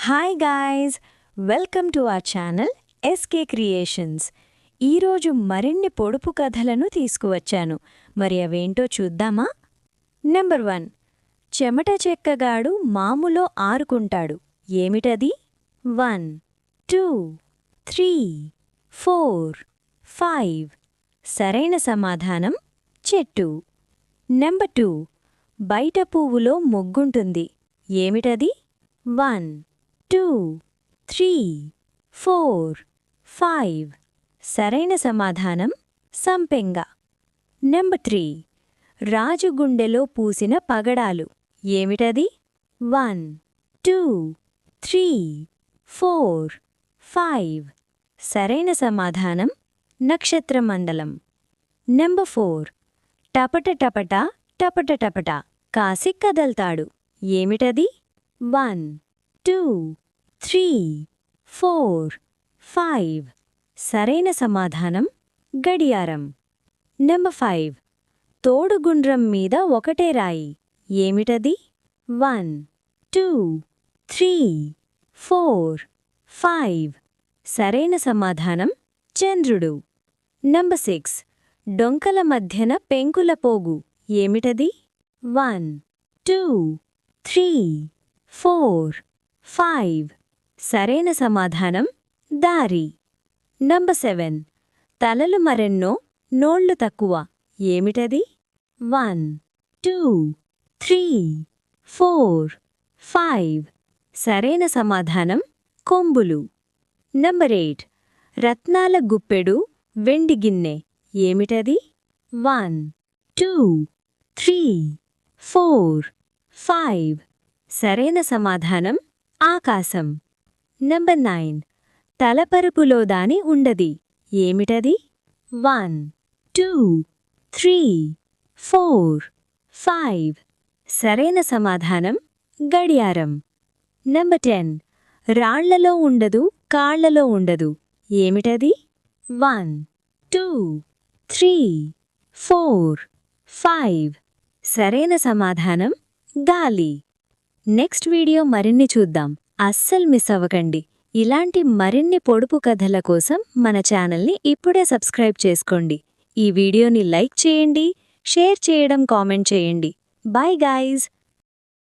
Hi guys, welcome to our channel SK creations. ఈరోజు మరిన్ని పొడుపు కథలను తీసుకువచ్చాను. మరి అవేంటో చూద్దామా? నెంబర్ 1. చెమట చెక్కగాడు మాములో ఆరుకుంటాడు. ఏమిటది? 1 2 3 4 5. సరైన సమాధానం చెట్టు. నెంబర్ 2. బయట పువ్వులో మొగ్గుంటుంది. ఏమిటది? 1 2 3 4 5. సరైన సమాధానం సంపెంగ. నెంబర్ 3. రాజు గుండెలో పూసిన పగడాలు. ఏమిటది? 1 2 3 4 5. సరైన సమాధానం నక్షత్రమండలం. నెంబర్ 4. టపట టపట టపట టపట కాసి కదల్తాడు. ఏమిటది? 1 2 3 4 5. సరైన సమాధానం గడియారం. నెంబర్ 5. తోడుగుండ్రం మీద ఒకటే రాయి. ఏమిటది? 1 2 3 4 5. సరైన సమాధానం చంద్రుడు. నెంబర్ 6. డొంకల మధ్యన పెంకుల పోగు. ఏమిటది? 1 2 3 4 5. సరైన సమాధానం దారి. నెంబర్ 7. తలలు మరెన్నో నోళ్లు తక్కువ. ఏమిటది? 1 2 3 4 5. సరైన సమాధానం కొంబులు. నెంబర్ 8. రత్నాల గుప్పెడు వెండి గిన్నె. ఏమిటది? 1 2 3 4 5. సరైన సమాధానం ఆకాశం. నెంబర్ 9. తలపరుపులో దాని ఉండది. ఏమిటది? 1 2 3 4 5. సరైన సమాధానం గడియారం. నెంబర్ 10. రాళ్లలో ఉండదు, కాళ్లలో ఉండదు. ఏమిటది? 1 2 3 4 5. సరైన సమాధానం గాలి. నెక్స్ట్ వీడియో మరిన్ని చూద్దాం. అస్సలు మిస్ అవ్వకండి. ఇలాంటి మరిన్ని పొడుపు కథల కోసం మన ఛానల్ని ఇప్పుడే సబ్స్క్రైబ్ చేసుకోండి. ఈ వీడియోని లైక్ చేయండి, షేర్ చేయడం, కామెంట్ చేయండి. Bye guys.